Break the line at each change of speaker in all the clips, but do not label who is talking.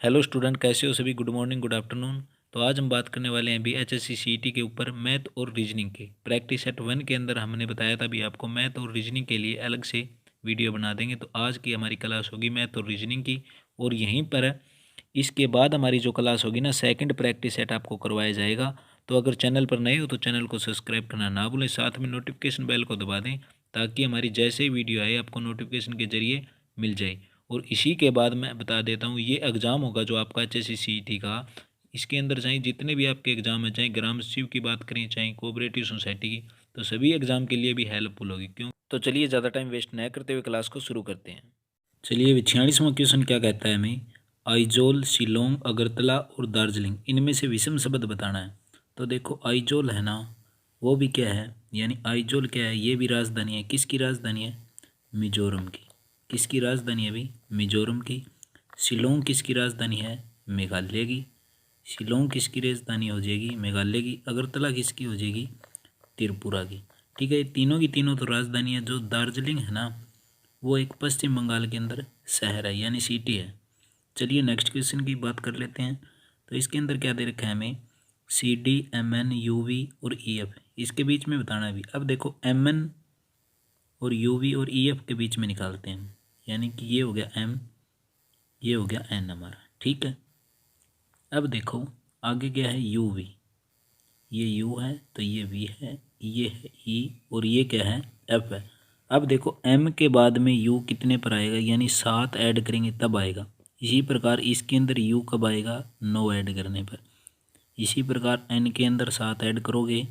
Hello student, कैसे हो सभी। Good morning, good afternoon. तो आज हम बात करने वाले हैं अभी एचएससी सीईटी के ऊपर मैथ और रीजनिंग की। प्रैक्टिस सेट 1 के अंदर हमने बताया था अभी आपको मैथ और रीजनिंग के लिए अलग से वीडियो बना देंगे। तो आज की हमारी क्लास होगी मैथ और रीजनिंग की, और यहीं पर इसके बाद हमारी जो क्लास होगी ना, सेकंड प्रैक्टिस सेट आपको करवाया जाएगा। तो अगर चैनल पर नए हो तो चैनल को सब्सक्राइब करना ना भूलें, साथ में नोटिफिकेशन बेल को दबा दें ताकि हमारी जैसे ही वीडियो आए आपको नोटिफिकेशन के जरिए मिल जाए। और इसी के बाद मैं बता देता हूँ, ये एग्ज़ाम होगा जो आपका एचएससी सीईटी का। इसके अंदर चाहे जितने भी आपके एग्ज़ाम हैं, चाहे ग्राम सचिव की बात करें, चाहे कोऑपरेटिव सोसाइटी की, तो सभी एग्ज़ाम के लिए भी हेल्पफुल होगी। क्यों? तो चलिए ज़्यादा टाइम वेस्ट न करते हुए क्लास को शुरू करते हैं। चलिए 46वां क्वेश्चन क्या कहता है हमें। आइजोल, शिलोंग, अगरतला और दार्जिलिंग इनमें से विषम शब्द बताना है। तो देखो आइजोल है ना, वो भी क्या है, यानी आइजोल क्या है, ये भी राजधानी है। किसकी राजधानी है? मिजोरम की। किसकी राजधानी है अभी? मिजोरम की। शिलोंग किसकी राजधानी है? मेघालय की। शिलोंग किसकी राजधानी हो जाएगी? मेघालय की। अगरतला किसकी हो जाएगी? त्रिपुरा की। ठीक है, ये तीनों की तीनों तो राजधानी है। जो दार्जिलिंग है ना, वो एक पश्चिम बंगाल के अंदर शहर है, यानी सिटी है। चलिए नेक्स्ट क्वेश्चन की बात कर लेते हैं। तो इसके अंदर क्या दे रखा है हमें? CD, MN, UV और EF, इसके बीच में बताना है अभी। अब देखो MN और UV और EF के बीच में निकालते हैं, यानी कि ये हो गया M, ये हो गया N हमारा। ठीक है, अब देखो आगे क्या है? UV। ये U है तो ये V है, ये है E और ये क्या है? F है। अब देखो M के बाद में U कितने पर आएगा, यानी 7 ऐड करेंगे तब आएगा। इसी प्रकार इसके अंदर U कब आएगा? 9 ऐड करने पर। इसी प्रकार N के अंदर 7 ऐड करोगे,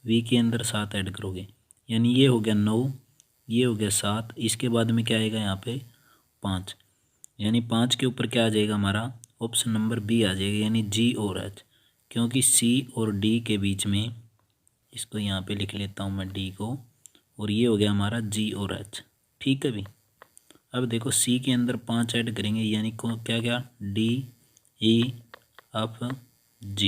V के अंदर 7 ऐड करोगे, यानी ये हो गया 9, ये हो गया 7। इसके बाद में क्या आएगा यहाँ पे? 5, यानी 5 के ऊपर क्या आ जाएगा हमारा? ऑप्शन नंबर B आ जाएगा, यानी G और H। क्योंकि C और D के बीच में, इसको यहाँ पे लिख लेता हूँ मैं D को, और ये हो गया हमारा G और H। ठीक है भी। अब देखो C के अंदर 5 ऐड करेंगे, यानी को क्या क्या? D, E, F, G,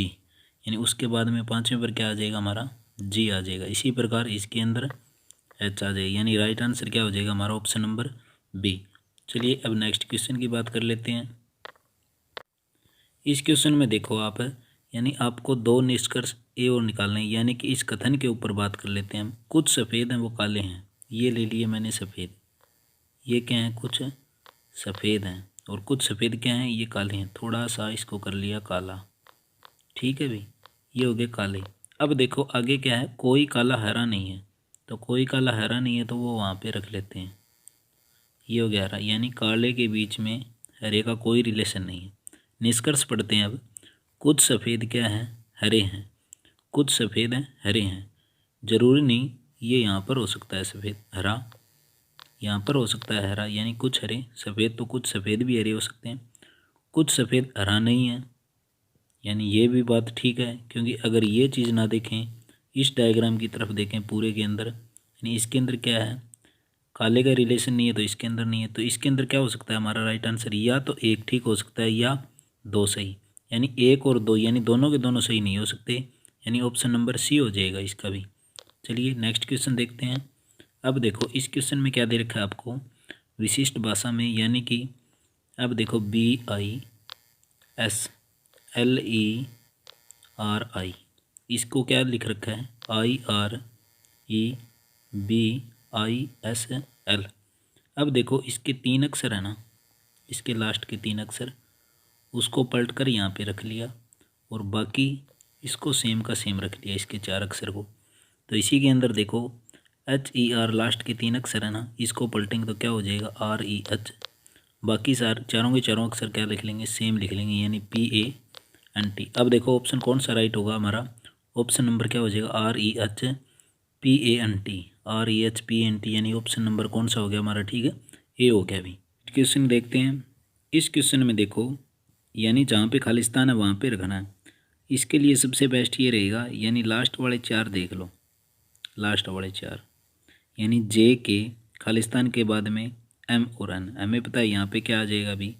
यानी उसके बाद में 5वें पर क्या आ जाएगा हमारा? G आ जाएगा। इसी प्रकार इसके अंदर H आ जाएगा, यानी राइट आंसर क्या हो जाएगा हमारा? Option number B। चलिए अब नेक्स्ट क्वेश्चन की बात कर लेते हैं। इस क्वेश्चन में देखो आप, यानी आपको दो निष्कर्ष ए और निकालने हैं, यानी कि इस कथन के ऊपर बात कर लेते हैं हम। कुछ सफ़ेद हैं वो काले हैं, ये ले लिए मैंने सफ़ेद। ये क्या हैं? कुछ सफ़ेद हैं, और कुछ सफ़ेद क्या हैं? ये काले हैं। थोड़ा सा इसको कर लिया काला। ठीक है भाई, ये हो गए काले। अब देखो आगे क्या है? कोई काला हरा नहीं है। तो कोई काला हरा नहीं है तो वो वहाँ पे रख लेते हैं। ये हो गया हरा, यानी काले के बीच में हरे का कोई रिलेशन नहीं है। निष्कर्ष पढ़ते हैं अब। कुछ सफ़ेद क्या हैं? हरे हैं। कुछ सफ़ेद हैं, हरे हैं। जरूरी नहीं ये यहाँ पर हो सकता है सफ़ेद हरा, यहाँ पर हो सकता है हरा, यानी कुछ हरे सफ़ेद, तो कुछ सफ़ेद भी हरे हो सकते हैं। कुछ सफ़ेद हरा नहीं है, यानी ये भी बात ठीक है। क्योंकि अगर ये चीज़ ना देखें, इस डायग्राम की तरफ देखें पूरे के अंदर, यानी इसके अंदर क्या है? काले का रिलेशन नहीं है, तो इसके अंदर नहीं है। तो इसके अंदर क्या हो सकता है हमारा राइट आंसर? या तो एक ठीक हो सकता है या दो सही, यानी एक और दो, यानी दोनों के दोनों सही नहीं हो सकते, यानी ऑप्शन नंबर C हो जाएगा इसका भी। चलिए नेक्स्ट क्वेश्चन देखते हैं। अब देखो इस क्वेश्चन में क्या दे रखा है आपको? विशिष्ट भाषा में, यानी कि अब देखो BISLERI, इसको क्या लिख रखा है? IREBISL। अब देखो इसके 3 अक्षर है ना, इसके लास्ट के 3 अक्षर, उसको पलट कर यहाँ पे रख लिया, और बाकी इसको सेम का सेम रख लिया, इसके 4 अक्षर को। तो इसी के अंदर देखो HER लास्ट के 3 अक्षर है ना, इसको पलटेंगे तो क्या हो जाएगा? REH। बाकी चारों के चारों अक्षर क्या लिख लेंगे? सेम लिख लेंगे, यानी PANT। अब देखो ऑप्शन कौन सा राइट होगा हमारा? ऑप्शन नंबर क्या हो जाएगा? REHPANT, यानी ऑप्शन नंबर कौन सा हो गया हमारा? ठीक है, ए हो गया। अभी क्वेश्चन देखते हैं। इस क्वेश्चन में देखो, यानी जहाँ पे खालिस्तान है वहाँ पे रखना है। इसके लिए सबसे बेस्ट ये रहेगा, यानी लास्ट वाले 4 देख लो, लास्ट वाले 4, यानी J के खालिस्तान के बाद में M और N। हमें पता है यहाँ पे क्या आ जाएगा? अभी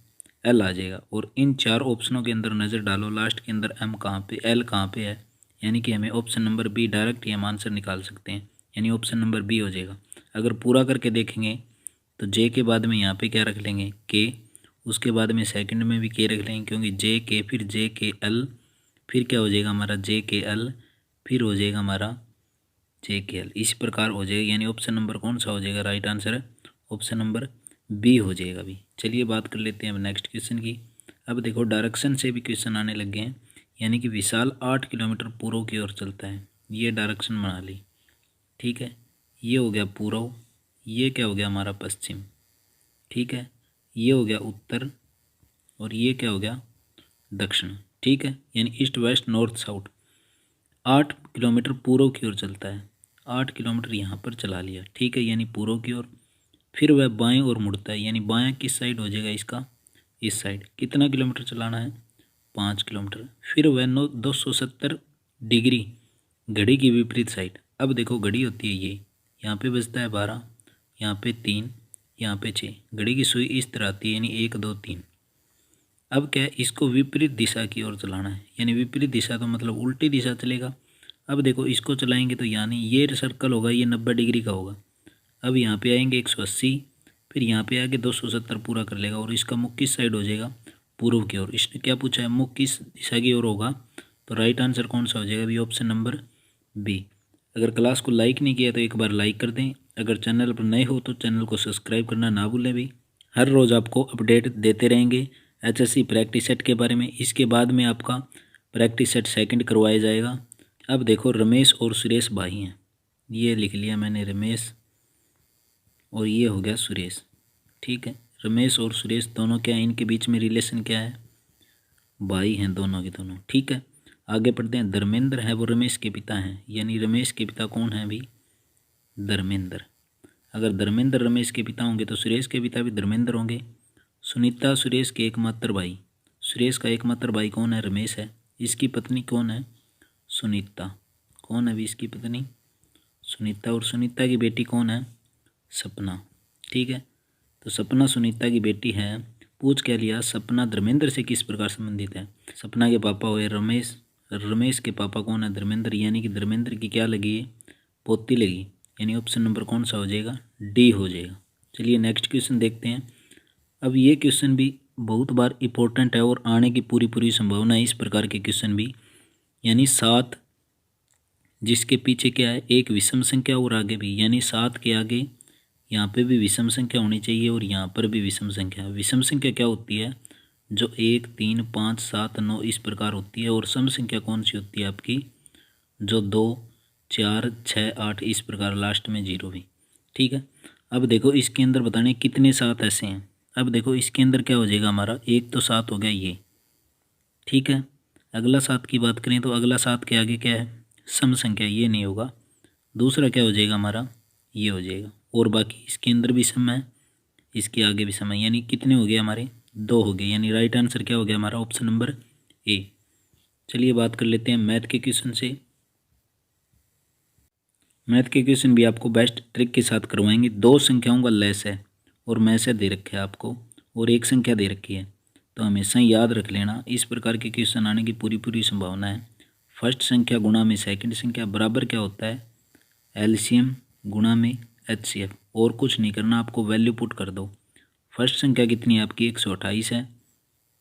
L आ जाएगा। और इन 4 ऑप्शनों के अंदर नज़र डालो, लास्ट के अंदर M कहाँ पे, L कहाँ पे है, यानी कि हमें ऑप्शन नंबर B डायरेक्ट ही हम आंसर निकाल सकते हैं, यानी ऑप्शन नंबर B हो जाएगा। अगर पूरा करके देखेंगे तो J के बाद में यहाँ पे क्या रख लेंगे? K, उसके बाद में सेकंड में भी के रख लेंगे, क्योंकि जे के फिर जे के एल, फिर क्या हो जाएगा हमारा जे के एल, फिर हो जाएगा हमारा जे के एल, इस प्रकार हो जाएगा। यानी ऑप्शन नंबर कौन सा हो जाएगा? Right answer option number B हो जाएगा अभी। चलिए बात कर लेते हैं अब नेक्स्ट क्वेश्चन की। अब देखो डायरेक्शन से भी क्वेश्चन आने लग गए हैं। यानी कि विशाल 8 किलोमीटर पूर्व की ओर चलता है, ये डायरेक्शन बना ली। ठीक है, ये हो गया पूर्व, ये क्या हो गया हमारा पश्चिम। ठीक है, ये हो गया उत्तर, और ये क्या हो गया दक्षिण। ठीक है, यानी east west north south. 8 kilometre पूर्व की ओर चलता है, 8 किलोमीटर यहाँ पर चला लिया। ठीक है, यानी पूर्व की ओर। फिर वह बाएं ओर मुड़ता है, यानी बायां किस साइड हो जाएगा इसका? इस साइड। कितना किलोमीटर चलाना है? 5 किलोमीटर। फिर वह 270 डिग्री घड़ी की विपरीत साइड। अब देखो घड़ी होती है ये, यहाँ पे बजता है 12, यहाँ पे 3, यहाँ पे 6। घड़ी की सुई इस तरह आती है, यानी 1 2 3। अब क्या है, इसको विपरीत दिशा की ओर चलाना है। यानी विपरीत दिशा तो मतलब उल्टी दिशा चलेगा। अब देखो इसको चलाएंगे तो यानी ये सर्कल होगा, ये 90 डिग्री का होगा। अब यहाँ पे आएंगे 180, फिर यहाँ पे आके 270 पूरा कर लेगा, और इसका मुख किस साइड हो जाएगा? पूर्व की ओर। इसने क्या पूछा है? मुख किस दिशा की ओर होगा? तो राइट आंसर कौन सा हो जाएगा? अभी ऑप्शन नंबर बी। अगर क्लास को लाइक नहीं किया तो एक बार लाइक कर दें। अगर चैनल पर नए हो तो चैनल को सब्सक्राइब करना ना भूलें भी। हर रोज़ आपको अपडेट देते रहेंगे एचएससी प्रैक्टिस सेट के बारे में। इसके बाद में आपका प्रैक्टिस सेट सेकंड करवाया जाएगा। अब देखो रमेश और सुरेश भाई हैं, ये लिख लिया मैंने रमेश, और ये हो गया सुरेश। ठीक है, रमेश और सुरेश दोनों क्या है, इनके बीच में रिलेशन क्या है? भाई हैं दोनों के दोनों। ठीक है, आगे पढ़ते हैं। धर्मेंद्र है वो रमेश के पिता हैं, यानी रमेश के पिता कौन है अभी? धर्मेंद्र। अगर धर्मेंद्र रमेश के पिता होंगे तो सुरेश के पिता भी धर्मेंद्र होंगे। सुनीता सुरेश के एकमात्र भाई। सुरेश का एकमात्र भाई कौन है? रमेश है। इसकी पत्नी कौन है? सुनीता। कौन है अभी इसकी पत्नी? सुनीता। और सुनीता की बेटी कौन है? सपना। ठीक है, तो सपना सुनीता की बेटी है। पूछ क्या लिया? सपना धर्मेंद्र से किस प्रकार संबंधित है? सपना के पापा हुए रमेश, रमेश के पापा कौन है? धर्मेंद्र। यानी कि धर्मेंद्र की क्या लगी है? पोती लगी। यानी ऑप्शन नंबर कौन सा हो जाएगा? डी हो जाएगा। चलिए नेक्स्ट क्वेश्चन देखते हैं। अब ये क्वेश्चन भी बहुत बार इम्पोर्टेंट है और आने की पूरी संभावना है इस प्रकार के क्वेश्चन भी। यानी 7 जिसके पीछे क्या है? एक विषम संख्या और आगे भी, यानी 7 के आगे यहाँ पे भी विषम संख्या होनी चाहिए और यहाँ पर भी विषम संख्या। विषम संख्या क्या होती है? जो 1 3 5 7 9 इस प्रकार होती है। और सम संख्या कौन सी होती है आपकी? जो 2 4 6 8 इस प्रकार, लास्ट में 0 भी। ठीक है, अब देखो इसके अंदर बताने कितने 7 ऐसे हैं। अब देखो इसके अंदर क्या हो जाएगा हमारा? एक तो 7 हो गया ये। ठीक है, अगला 7 की बात करें तो अगला 7 के आगे क्या है? सम संख्या, ये नहीं होगा। दूसरा क्या हो जाएगा हमारा? ये हो जाएगा। और बाकी इसके अंदर भी सम है, इसके आगे भी सम है। यानी कितने हो गए हमारे? 2 हो गए। यानी राइट आंसर क्या हो गया हमारा? Option number A. चलिए बात कर लेते हैं मैथ के क्वेश्चन से। मैथ के क्वेश्चन भी आपको बेस्ट ट्रिक के साथ करवाएंगे। 2 संख्याओं का लेस है और मैसे दे रखे है आपको, और एक संख्या दे रखी है, तो हमेशा याद रख लेना। इस प्रकार के क्वेश्चन आने की पूरी संभावना है। फर्स्ट संख्या गुणा में सेकंड संख्या बराबर क्या होता है? एलसीएम गुणा में एचसीएफ। और कुछ नहीं करना, आपको वैल्यू पुट कर दो। फर्स्ट संख्या कितनी है आपकी? 128 है,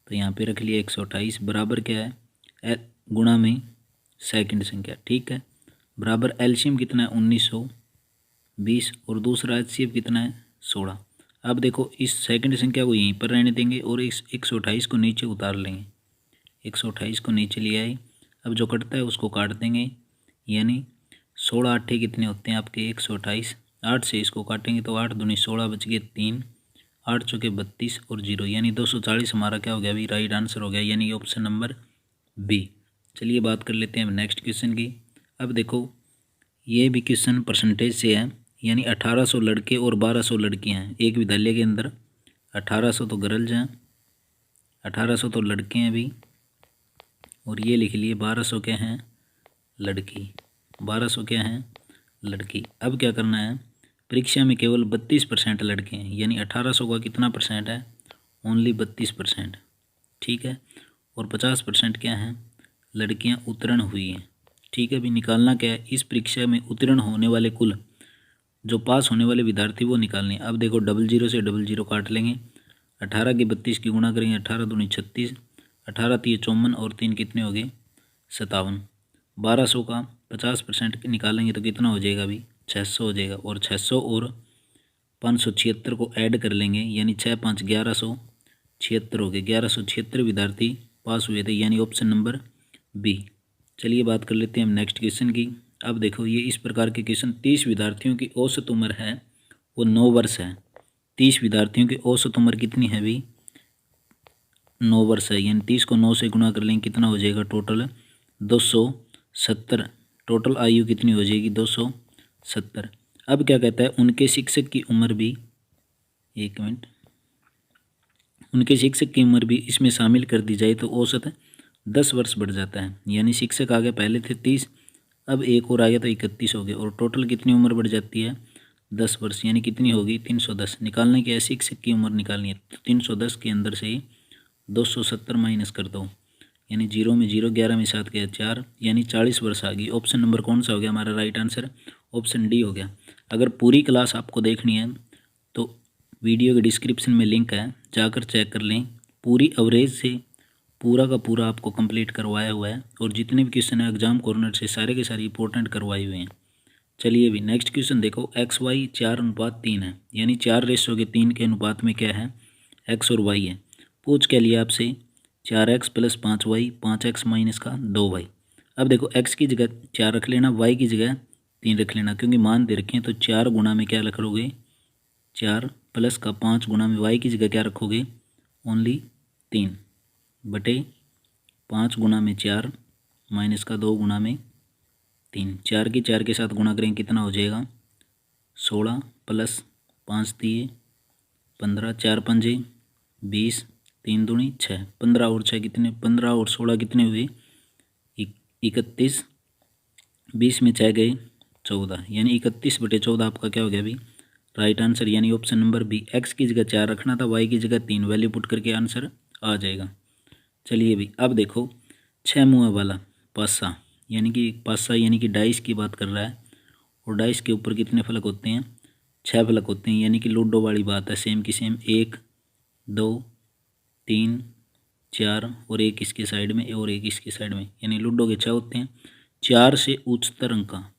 तो यहाँ पे रख लिया 128 बराबर क्या है? गुणा में सेकंड संख्या। ठीक है, बराबर एलसीएम कितना है? 1920, और दूसरा एचसीएफ कितना है? 16। अब देखो इस सेकंड संख्या को यहीं पर रहने देंगे और इस 128 को नीचे उतार लेंगे। 128 को नीचे ले आए, अब जो कटता है उसको काट देंगे। यानी 16 8 कितने होते हैं आपके? 128। 8 से इसको काटेंगे तो 8 दूनी 16 बच गए 3, 8 चौके 32 और 0, यानी 240 हमारा क्या हो गया अभी? राइट आंसर हो गया, यानी ऑप्शन नंबर बी। चलिए बात कर लेते हैं नेक्स्ट क्वेश्चन की। अब देखो ये भी क्वेश्चन परसेंटेज से है। यानी 1800 लड़के और 1200 लड़कियां हैं एक विद्यालय के अंदर। 1800 तो गर्ल्स हैं, 1800 तो लड़के हैं अभी, और ये लिख लिए 1200 क्या हैं? लड़की। 1200 क्या हैं? लड़की। अब क्या करना है? परीक्षा में केवल 32% लड़के हैं, यानी 1800 का कितना परसेंट है? ओनली 32%। ठीक है, और 50% क्या हैं? लड़कियां उत्तीर्ण हुई हैं। ठीक है, अभी निकालना क्या है? इस परीक्षा में उत्तीर्ण होने वाले कुल, जो पास होने वाले विद्यार्थी वो निकालने। अब देखो 00 से 00 काट लेंगे। 18 की 32 की गुणा करेंगे, 18 दूनी 36, 18 3 54 और 3 कितने हो गए 57। 1200 का 50% निकालेंगे तो कितना हो जाएगा अभी 600 हो जाएगा। और 600 और 576 को ऐड कर लेंगे, यानी 6 5 1176 हो गए। 1176 विद्यार्थी पास हुए थे, यानी ऑप्शन नंबर बी। चलिए बात कर लेते हैं हम नेक्स्ट क्वेश्चन की। अब देखो ये इस प्रकार के क्वेश्चन, 30 विद्यार्थियों की औसत उम्र है वो 9 वर्ष है। 30 विद्यार्थियों की औसत उम्र कितनी है भी 9 वर्ष है, यानी 30 को 9 से गुणा कर लेंगे, कितना हो जाएगा टोटल 270। टोटल आयु कितनी हो जाएगी 270। अब क्या कहता है, उनके शिक्षक की उम्र भी, एक मिनट, उनके शिक्षक की उम्र भी इसमें शामिल कर दी जाए तो औसत 10 वर्ष बढ़ जाता है। यानी शिक्षक आगे पहले थे 30, अब एक और आ गया तो 31 हो गए, और टोटल कितनी उम्र बढ़ जाती है 10 वर्ष, यानी कितनी होगी 310। निकालने की है शिक्षक की उम्र निकालनी है, तो 310 के अंदर से ही 270 माइनस कर दो, यानी 0 में 0, 11 में 7 गया 4, यानी 40 वर्ष आ गई। ऑप्शन नंबर कौन सा हो गया हमारा राइट आंसर, ऑप्शन डी हो गया। अगर पूरी क्लास आपको देखनी है तो वीडियो के डिस्क्रिप्शन में लिंक है, जाकर चेक कर लें। पूरी एवरेज से पूरा का पूरा आपको कंप्लीट करवाया हुआ है, और जितने भी क्वेश्चन है एग्जाम कॉर्नर से सारे के सारे इंपॉर्टेंट करवाए हुए हैं। चलिए भी नेक्स्ट क्वेश्चन देखो, XY 4:3 है, यानी 4:3 के अनुपात में क्या है x और y है। पूछ क्या लिया आपसे 4x + 5y, 5x माइनस का 2y। अब देखो x की जगह 4 रख लेना, y की जगह 3 रख लेना, क्योंकि मान दे रखे हैं, तो 4 गुना में क्या रख लोगे 4 प्लस का 5 गुना में y की जगह क्या रखोगे ओनली 3 बटे 5 गुना में 4 माइनस का 2 गुना में 3। 4 की 4 के साथ गुणा करें कितना हो जाएगा 16 प्लस 5 दिए 15, 4 पंजे 20, 3 दूनी 6, 15 और 6 कितने 15 और 16 कितने हुए 31, 20 में 6 गए 14, यानी 31/14 आपका क्या हो गया अभी राइट आंसर, यानी ऑप्शन नंबर बी। एक्स की जगह 4 रखना था, वाई की जगह 3, वैल्यू पुट करके आंसर आ जाएगा। चलिए भी अब देखो 6 मुँह वाला पासा, यानी कि पासा यानी कि डाइस की बात कर रहा है, और डाइस के ऊपर कितने फलक होते हैं 6 फलक होते हैं, यानी कि लूडो वाली बात है, सेम की सेम 1 2 3 4 और एक इसके साइड में और एक इसके साइड में, यानी लूडो के 6 होते हैं। 4 से उच्चतर अंक का,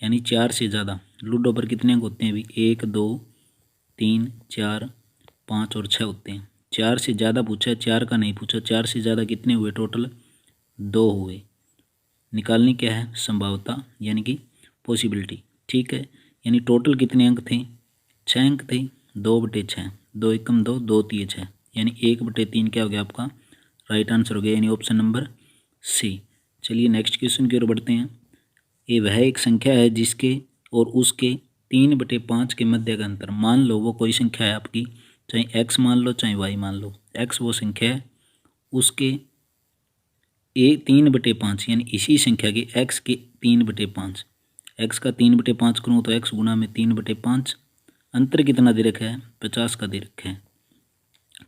यानी 4 से ज़्यादा, लूडो पर कितने अंक होते हैं अभी 1 2 3 4 5 और 6 होते हैं। 4 से ज़्यादा पूछा, 4 का नहीं पूछा, 4 से ज़्यादा कितने हुए टोटल 2 हुए। निकालनी क्या है संभावता, यानी कि पॉसिबिलिटी, ठीक है। यानी टोटल कितने अंक थे 6 अंक थे, 2/6, 2 एकम 2, 2 3 6, यानी 1/3 क्या हो गया आपका राइट आंसर हो गया, यानी ऑप्शन नंबर सी। चलिए नेक्स्ट क्वेश्चन की ओर बढ़ते हैं। ये वह एक संख्या है जिसके और उसके 3/5 के मध्य का अंतर, मान लो वो कोई संख्या है आपकी, चाहे x मान लो चाहे y मान लो, x वो संख्या है, उसके 3/5 यानी इसी संख्या के x के 3/5, x का 3/5 करूँ तो x गुना में 3/5, अंतर कितना दे रखा है 50 का दे रखा है,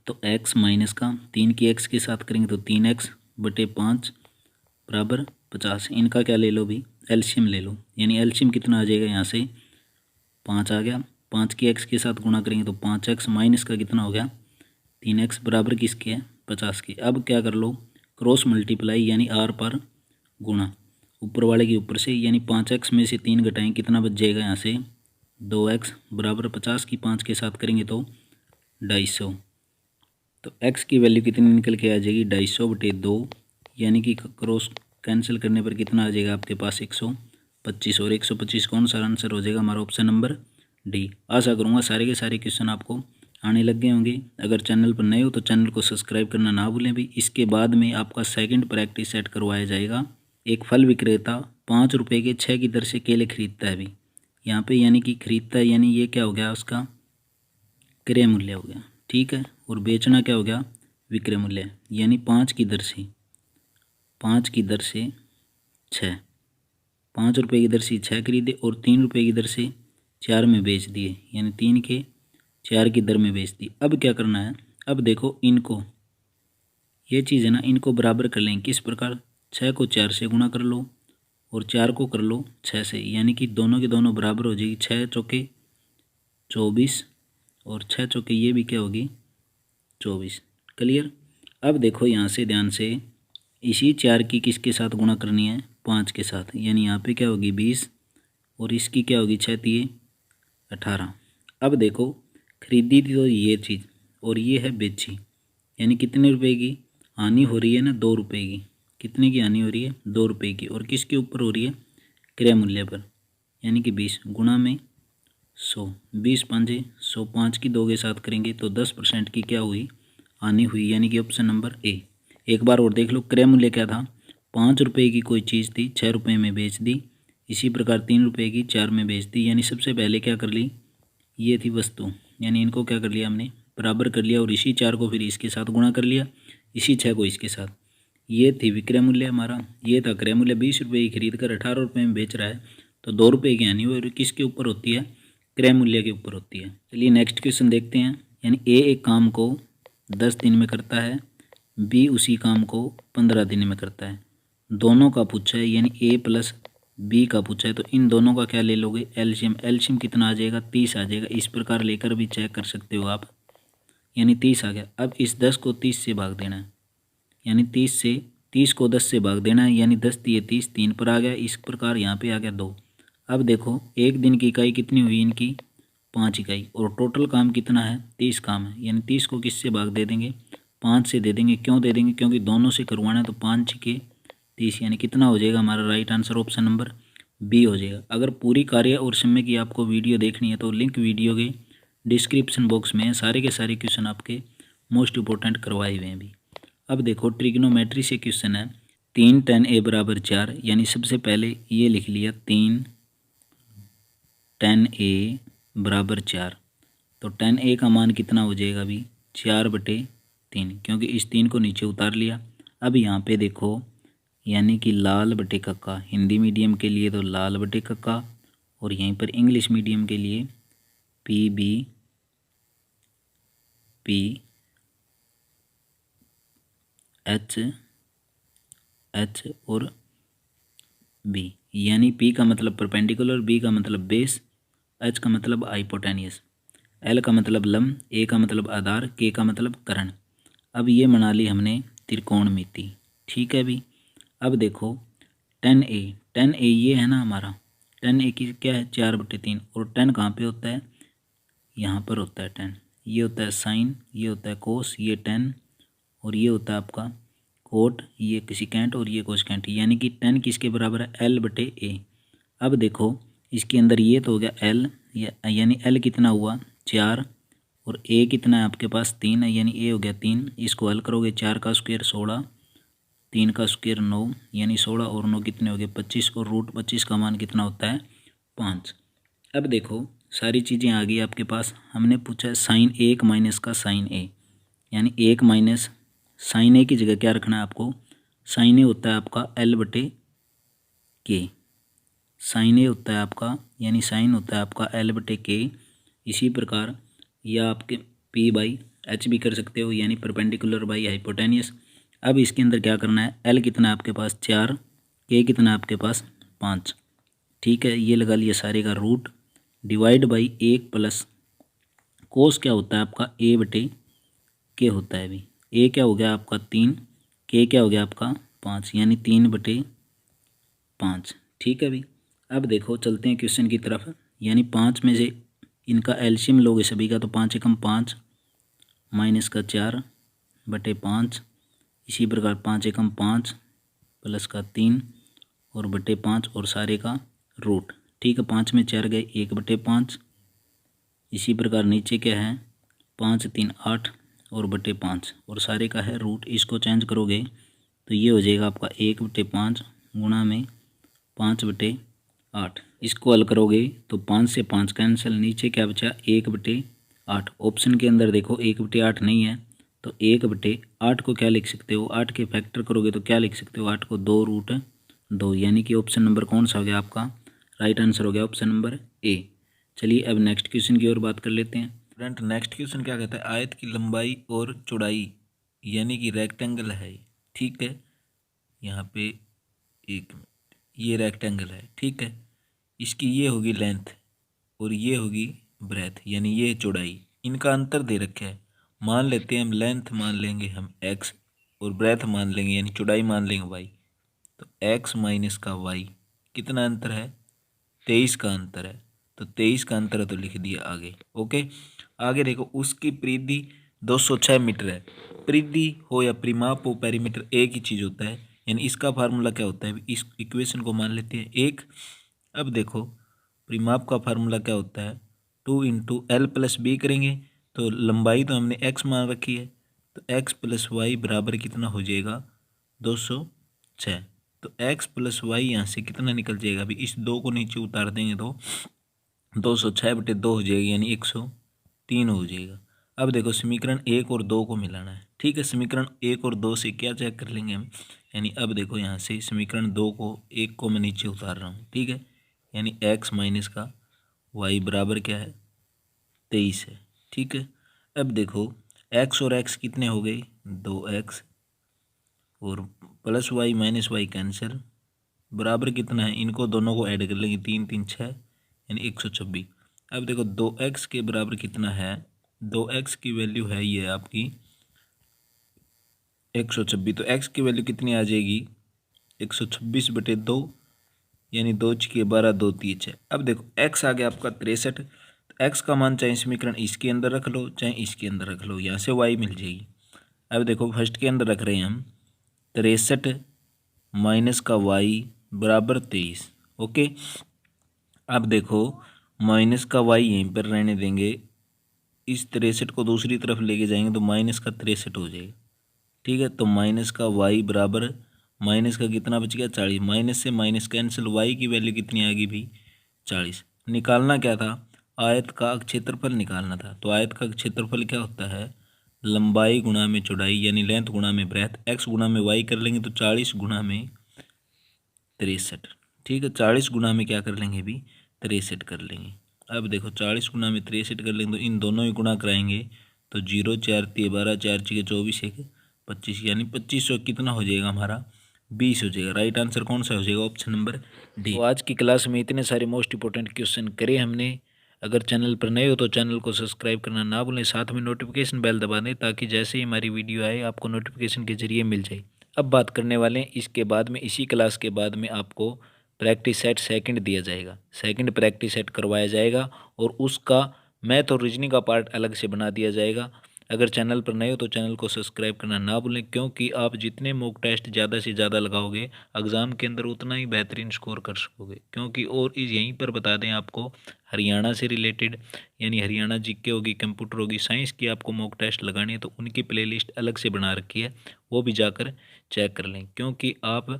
तो x माइनस का 3 की x के साथ करेंगे तो 3x/5 बराबर 50। इनका क्या ले लो भी एलसीएम ले लो, यानी एलसीएम कितना आ जाएगा यहाँ से 5 आ गया, 5 की x के साथ गुणा करेंगे तो 5x माइनस का कितना हो गया 3x बराबर किसके है 50 के। अब क्या कर लो क्रॉस मल्टीप्लाई, यानी r पर गुणा, ऊपर वाले के ऊपर से, यानी 5x में से 3 घटाएं कितना बच जाएगा यहाँ से 2x बराबर 50 की 5 के साथ करेंगे तो 250, तो x की वैल्यू कितनी निकल के आ जाएगी 250/2, यानी कि क्रॉस कैंसिल करने पर कितना आ जाएगा आपके पास 125, और 125 कौन सा आंसर हो जाएगा हमारा ऑप्शन नंबर डी। आशा करूँगा सारे के सारे क्वेश्चन आपको आने लग गए होंगे। अगर चैनल पर नए हो तो चैनल को सब्सक्राइब करना ना भूलें भी। इसके बाद में आपका सेकंड प्रैक्टिस सेट करवाया जाएगा। एक फल विक्रेता 5 रुपये के 6 की दर से केले खरीदता है अभी यहाँ पे, यानी कि खरीदता है, यानी ये क्या हो गया उसका क्रय मूल्य हो गया, ठीक है, और बेचना क्या हो गया विक्रय मूल्य, यानी 5 की दर से 6, 5 रुपये की दर से 6 खरीदे और 3 रुपये की दर से 4 में बेच दिए, यानी 3 के 4 की दर में बेच दी। अब क्या करना है, अब देखो इनको ये चीज़ है ना, इनको बराबर कर लें किस प्रकार, 6 को 4 से गुणा कर लो और 4 को कर लो 6 से, यानी कि दोनों के दोनों बराबर हो जाएगी, 6 चौके 24 और 6 चौके ये भी क्या होगी
24। क्लियर। अब देखो यहाँ से ध्यान से इसी 4 की किसके साथ गुणा करनी है, 5 के साथ, यानी यहाँ पे क्या होगी 20 और इसकी क्या होगी 6 18। अब देखो खरीदी थी तो ये चीज़ और ये है बेची, यानी कितने रुपए की हानि हो रही है ना, 2 रुपये की। कितने की हानि हो रही है, 2 रुपये की। और किसके ऊपर हो रही है, क्रय मूल्य पर, यानी कि 20 गुणा में 100, 20 5 100, 5 की 2 के साथ करेंगे तो 10% की क्या हुई, हानि हुई, यानी कि ऑप्शन नंबर ए। एक बार और देख लो, क्रय मूल्य क्या था, 5 रुपये की कोई चीज़ थी, 6 रुपये में बेच दी। इसी प्रकार 3 रुपये की 4 में बेच दी, यानी सबसे पहले क्या कर ली, ये थी वस्तु, यानी इनको क्या कर लिया हमने, बराबर कर लिया और इसी 4 को फिर इसके साथ गुणा कर लिया, इसी 6 को इसके साथ। ये थी विक्रय मूल्य हमारा, ये था क्रय मूल्य। 20 रुपये की खरीद कर 18 रुपये में बेच रहा है तो 2 रुपये की हानि और किसके ऊपर होती है, क्रय मूल्य के ऊपर होती है। चलिए नेक्स्ट क्वेश्चन देखते हैं। यानी ए एक काम को 10 दिन में करता है, बी उसी काम को 15 दिन में करता है। दोनों का पूछा है, यानी ए प्लस बी का पूछा है, तो इन दोनों का क्या ले लोगे, एलसीएम। एलसीएम कितना आ जाएगा, 30 आ जाएगा। इस प्रकार लेकर भी चेक कर सकते हो आप, यानी 30 आ गया। अब इस 10 को 30 से भाग देना है, यानी 30 को 10 से भाग देना है, यानी 10 दिए 30, 3 पर आ गया। इस प्रकार यहाँ पे आ गया 2। अब देखो एक दिन की इकाई कितनी हुई इनकी, 5 इकाई, और टोटल काम कितना है, 30 काम है, यानी 30 को किससे भाग दे देंगे, 5 से दे देंगे। क्यों दे देंगे, क्योंकि दोनों से करवाना है, तो 5 के 30, यानी कितना हो जाएगा हमारा right answer option number B हो जाएगा। अगर पूरी कार्य और समय की आपको वीडियो देखनी है तो लिंक वीडियो के डिस्क्रिप्शन बॉक्स में है, सारे के सारे क्वेश्चन आपके मोस्ट इंपॉर्टेंट करवाए हुए हैं अभी। अब देखो ट्रिग्नोमेट्री से क्वेश्चन है, 3 tan a बराबर 4, यानी सबसे पहले ये लिख लिया 3 tan a बराबर 4, तो tan a का मान कितना हो जाएगा अभी, 4/3, क्योंकि इस 3 को नीचे उतार लिया। अब यहाँ पे देखो, यानी कि लाल बटे कक्का, हिंदी मीडियम के लिए तो लाल बटे कक्का, और यहीं पर इंग्लिश मीडियम के लिए PB H और B, यानी P का मतलब परपेंडिकुलर, B का मतलब बेस, H का मतलब हाइपोटेनियस, L का मतलब लंब, A का मतलब आधार, K का मतलब कर्ण। अब ये बना ली हमने त्रिकोणमिति, ठीक है भी। अब देखो tan a ये है ना हमारा, tan a की क्या है, 4/3, और tan कहाँ पे होता है, यहाँ पर होता है tan। ये होता है साइन, ये होता है कोस, ये tan, और ये होता है आपका कोट, ये सिकेंट और ये कोसकेंट, यानी कि tan किसके बराबर है, L/A। अब देखो इसके अंदर ये तो हो गया L, यानी L कितना हुआ 4, और A कितना है आपके पास 3 है, यानी A हो गया 3। इसको हल करोगे, 4 का स्क्वायर 16, 3 का स्क्वायर 9, यानी 16 और 9 कितने हो गए 25, और √25 का मान कितना होता है 5। अब देखो सारी चीज़ें आ गई आपके पास। हमने पूछा है sin 1 माइनस का sin a, यानी 1 माइनस sin a की जगह क्या रखना है आपको, sin a होता है आपका L/K, sin a होता है आपका, यानी साइन होता है आपका L/K। इसी प्रकार या आपके P/H भी कर सकते हो, यानी परपेंडिकुलर बाई हाइपोटेनियस। अब इसके अंदर क्या करना है, L कितना है आपके पास 4, K कितना है आपके पास 5, ठीक है। ये लगा लिया सारे का root, divide by 1 plus cos क्या होता है आपका A/K होता है अभी। A क्या हो गया आपका 3, K क्या हो गया आपका 5, यानी 3/5, ठीक है अभी। अब देखो चलते हैं क्वेश्चन की तरफ, यानी 5 में से इनका एलसीएम लोगे सभी का, तो 5 एकम 5 माइनस का 4/5, इसी प्रकार 5 एकम 5 प्लस का 3 और बटे 5 और सारे का रूट, ठीक है। 5 में 4 गए 1/5, इसी प्रकार नीचे क्या है 5 3 8 और बटे 5 और सारे का है रूट। इसको चेंज करोगे तो ये हो जाएगा आपका 1/5 गुणा में 5/8। इसको हल करोगे तो 5 से 5 कैंसिल, नीचे क्या बचा 1/8। ऑप्शन के अंदर देखो 1/8 नहीं है, तो 1/8 को क्या लिख सकते हो, 8 के फैक्टर करोगे तो क्या लिख सकते हो, 8 को 2√2, यानी कि ऑप्शन नंबर कौन सा हो गया आपका, राइट आंसर हो गया ऑप्शन नंबर ए। चलिए अब नेक्स्ट क्वेश्चन की ओर बात कर लेते हैं।
फ्रेंड नेक्स्ट क्वेश्चन क्या कहता है, आयत की लंबाई और चौड़ाई यानी कि रेक्टेंगल है, ठीक है। यहाँ पे एक मिनट, ये रेक्टेंगल है, ठीक है। इसकी ये होगी लेंथ और ये होगी ब्रेथ, यानी ये चौड़ाई, इनका अंतर दे रखा है। मान लेते हैं हम लेंथ मान लेंगे हम x और ब्रेथ मान लेंगे यानी चौड़ाई मान लेंगे y। तो x माइनस का y कितना अंतर है, 23 का अंतर है। तो 23 का अंतर है तो लिख दिया आगे। ओके, आगे देखो उसकी परिधि 206 मीटर है। परिधि हो या परिमाप हो, पेरीमीटर एक ही चीज़ होता है, यानी इसका फार्मूला क्या होता है, इस इक्वेशन को मान लेते हैं एक। अब देखो परिमाप का फार्मूला क्या होता है, 2 इंटू एल प्लस बी करेंगे तो लंबाई तो हमने x मान रखी है, तो x प्लस वाई बराबर कितना हो जाएगा 206। तो x प्लस वाई यहाँ से कितना निकल जाएगा, अभी इस 2 को नीचे उतार देंगे तो 206/2 हो जाएगी यानी 103 हो जाएगा। अब देखो समीकरण 1 और 2 को मिलाना है। ठीक है, समीकरण 1 और 2 से क्या चेक कर लेंगे हम, यानी अब देखो यहाँ से समीकरण 2 को 1 को मैं नीचे उतार रहा हूँ। ठीक है, यानी x माइनस का y बराबर क्या है 23 है। ठीक है, अब देखो x और x कितने हो गए 2x और plus y minus y cancel बराबर कितना है, इनको दोनों को ऐड कर लेंगे 3 3 6 यानी 126। अब देखो 2x के बराबर कितना है, 2x की वैल्यू है ये आपकी 126। तो x की वैल्यू कितनी आ जाएगी 126/2 यानी 2 छके 12 2 3 6। अब देखो x आ गया आपका 63। तो x का मान चाहे समीकरण इसके अंदर रख लो चाहे इसके अंदर रख लो, यहाँ से y मिल जाएगी। अब देखो फर्स्ट के अंदर रख रहे हैं हम 63 माइनस का y बराबर 23। ओके, अब देखो माइनस का y यहीं पर रहने देंगे, इस 63 को दूसरी तरफ लेके जाएंगे तो माइनस का 63 हो जाएगा। ठीक है, तो माइनस का y बराबर माइनस का कितना बच गया 40, माइनस से माइनस कैंसिल, y की वैल्यू कितनी आ गई भी 40। निकालना क्या था, आयत का क्षेत्रफल निकालना था। तो आयत का क्षेत्रफल क्या होता है, लंबाई गुणा में चौड़ाई यानी लेंथ गुणा में ब्रेथ, x गुणा में y कर लेंगे तो 40 गुणा में 63। ठीक है, 40 गुणा में क्या कर लेंगे भी 63 कर लेंगे। अब देखो 40 गुणा में 63 कर लेंगे तो इन दोनों ही गुणा कराएंगे तो 0 4 3 12 4 6 24 1 25 यानी 2500 कितना हो जाएगा हमारा 20 हो जाएगा। राइट आंसर कौन सा हो जाएगा, ऑप्शन नंबर डी। तो आज की क्लास में इतने सारे मोस्ट इंपॉर्टेंट क्वेश्चन करे हमने। अगर चैनल पर नए हो तो चैनल को सब्सक्राइब करना ना भूलें, साथ में नोटिफिकेशन बेल दबा दें ताकि जैसे ही हमारी वीडियो आए आपको नोटिफिकेशन के जरिए मिल जाए। अब बात करने वाले हैं इसके बाद में, इसी क्लास के बाद में आपको प्रैक्टिस सेट सेकंड दिया जाएगा, सेकंड प्रैक्टिस सेट करवाया जाएगा और उसका मैथ और रीजनिंग का पार्ट अलग से बना दिया जाएगा। अगर चैनल पर नए हो तो चैनल को सब्सक्राइब करना ना भूलें, क्योंकि आप जितने मॉक टेस्ट ज़्यादा से ज़्यादा लगाओगे एग्ज़ाम के अंदर उतना ही बेहतरीन स्कोर कर सकोगे। क्योंकि और यहीं पर बता दें आपको, हरियाणा से रिलेटेड यानी हरियाणा जीके होगी, कंप्यूटर होगी, साइंस की आपको मॉक टेस्ट लगानी है तो उनकी प्लेलिस्ट अलग से बना रखी है, वो भी जाकर चेक कर लें। क्योंकि आप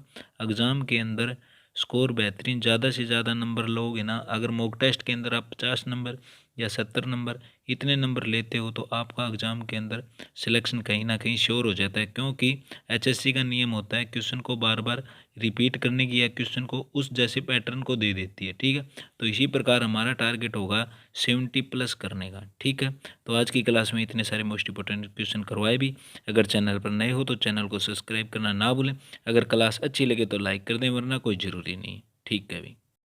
एग्ज़ाम के अंदर स्कोर बेहतरीन ज़्यादा से ज़्यादा नंबर लोगे ना, अगर मॉक टेस्ट के अंदर आप 50 नंबर या 70 नंबर इतने नंबर लेते हो तो आपका एग्ज़ाम के अंदर सिलेक्शन कहीं ना कहीं श्योर हो जाता है। क्योंकि एचएससी का नियम होता है क्वेश्चन को बार बार रिपीट करने की या क्वेश्चन को उस जैसे पैटर्न को दे देती है। ठीक है, तो इसी प्रकार हमारा टारगेट होगा 70+ करने का। ठीक है, तो आज की क्लास में इतने सारे मोस्ट इंपॉर्टेंट क्वेश्चन करवाए भी। अगर चैनल पर नए हो तो चैनल को सब्सक्राइब करना ना भूलें। अगर क्लास अच्छी लगे तो लाइक कर दें, वरना कोई ज़रूरी नहीं। ठीक है भाई।